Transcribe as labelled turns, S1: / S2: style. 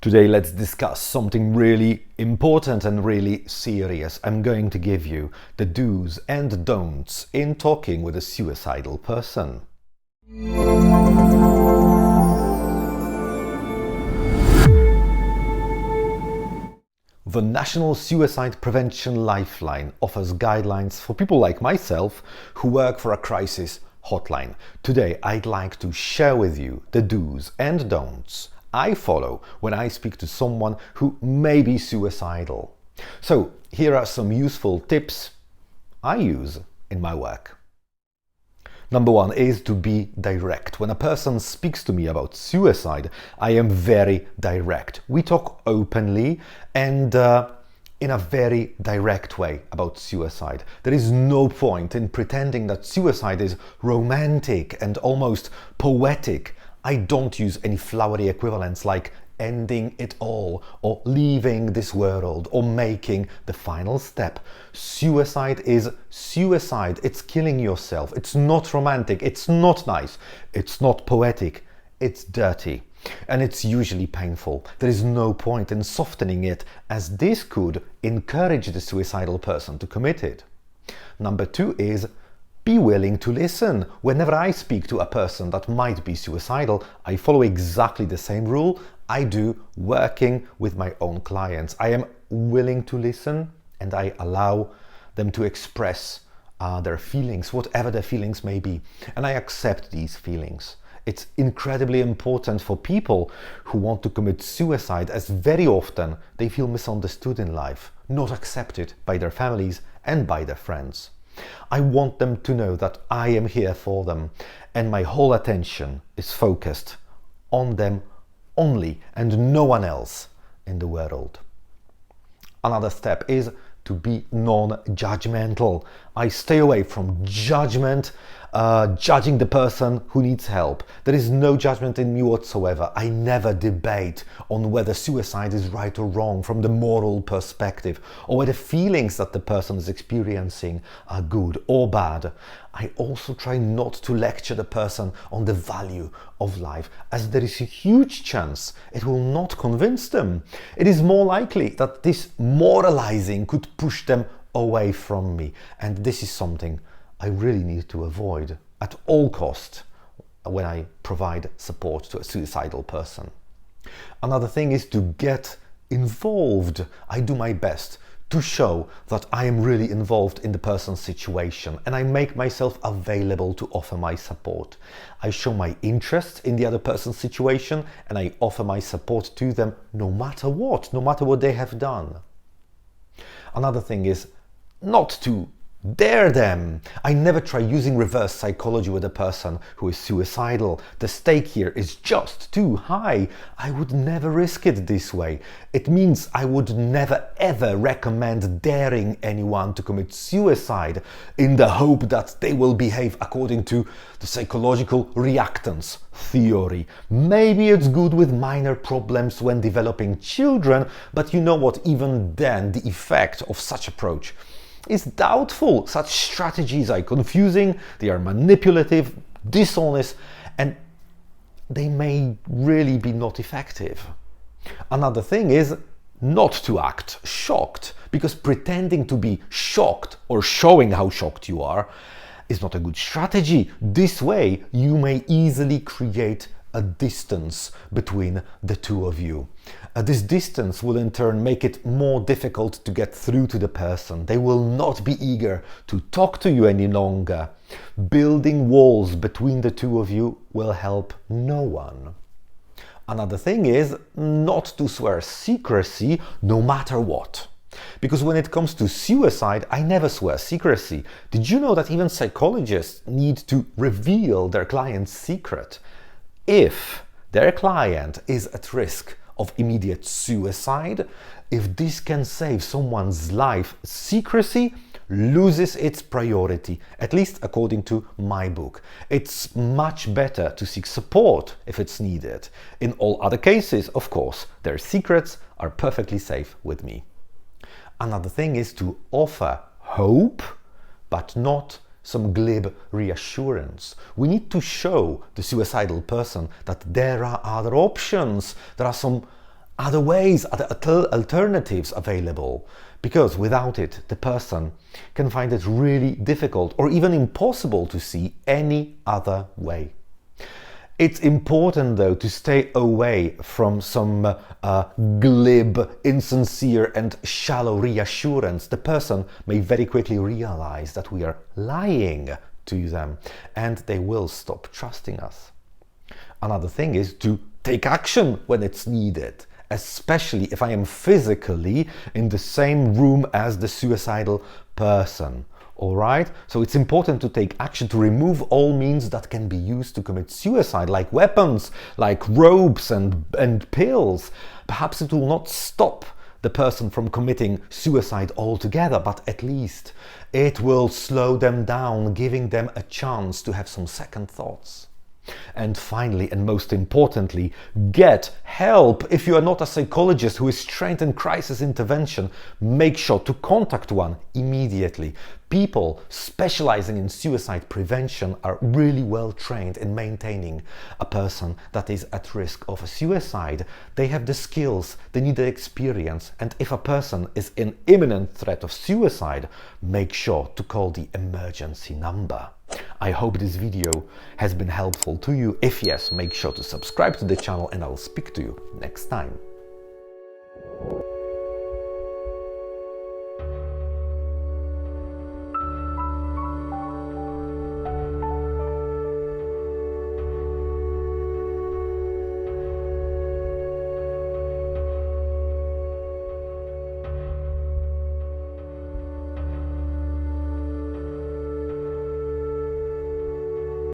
S1: Today, let's discuss something really important and really serious. I'm going to give you the do's and don'ts in talking with a suicidal person. The National Suicide Prevention Lifeline offers guidelines for people like myself who work for a crisis hotline. Today, I'd like to share with you the do's and don'ts I follow when I speak to someone who may be suicidal. So here are some useful tips I use in my work. Number one is to be direct. When a person speaks to me about suicide, I am very direct. We talk openly and in a very direct way about suicide. There is no point in pretending that suicide is romantic and almost poetic. I don't use any flowery equivalents like ending it all or leaving this world or making the final step. Suicide is suicide. It's killing yourself. It's not romantic. It's not nice. It's not poetic. It's dirty. And it's usually painful. There is no point in softening it, as this could encourage the suicidal person to commit it. Number two is be willing to listen. Whenever I speak to a person that might be suicidal, I follow exactly the same rule I do working with my own clients. I am willing to listen and I allow them to express their feelings, whatever their feelings may be. And I accept these feelings. It's incredibly important for people who want to commit suicide, as very often they feel misunderstood in life, not accepted by their families and by their friends. I want them to know that I am here for them and my whole attention is focused on them only and no one else in the world. Another step is to be non-judgmental. I stay away from judgment, judging the person who needs help. There is no judgment in me whatsoever. I never debate on whether suicide is right or wrong from the moral perspective, or whether feelings that the person is experiencing are good or bad. I also try not to lecture the person on the value of life, as there is a huge chance it will not convince them. It is more likely that this moralizing could push them away from me, and this is something I really need to avoid at all costs when I provide support to a suicidal person. Another thing is to get involved. I do my best to show that I am really involved in the person's situation and I make myself available to offer my support. I show my interest in the other person's situation and I offer my support to them no matter what they have done. Another thing is not to dare them. I never try using reverse psychology with a person who is suicidal. The stake here is just too high. I would never risk it this way. It means I would never ever recommend daring anyone to commit suicide in the hope that they will behave according to the psychological reactance theory. Maybe it's good with minor problems when developing children, but you know what, even then the effect of such approach is doubtful. Such strategies are confusing, they are manipulative, dishonest, and they may really be not effective. Another thing is not to act shocked, because pretending to be shocked or showing how shocked you are is not a good strategy. This way you may easily create a distance between the two of you. This distance will in turn make it more difficult to get through to the person. They will not be eager to talk to you any longer. Building walls between the two of you will help no one. Another thing is not to swear secrecy no matter what. Because when it comes to suicide, I never swear secrecy. Did you know that even psychologists need to reveal their client's secret if their client is at risk of immediate suicide? If this can save someone's life, secrecy loses its priority, at least according to my book. It's much better to seek support if it's needed. In all other cases, of course, their secrets are perfectly safe with me. Another thing is to offer hope, but not some glib reassurance. We need to show the suicidal person that there are other options. There are some other ways, other alternatives available, because without it, the person can find it really difficult or even impossible to see any other way. It's important, though, to stay away from some glib, insincere and shallow reassurance. The person may very quickly realize that we are lying to them, and they will stop trusting us. Another thing is to take action when it's needed, especially if I am physically in the same room as the suicidal person. Alright? So it's important to take action, to remove all means that can be used to commit suicide, like weapons, like ropes and pills. Perhaps it will not stop the person from committing suicide altogether, but at least it will slow them down, giving them a chance to have some second thoughts. And finally, and most importantly, get help. If you are not a psychologist who is trained in crisis intervention, make sure to contact one immediately. People specializing in suicide prevention are really well trained in maintaining a person that is at risk of a suicide. They have the skills, they need the experience, and if a person is in imminent threat of suicide, make sure to call the emergency number. I hope this video has been helpful to you. If yes, make sure to subscribe to the channel and I'll speak to you next time.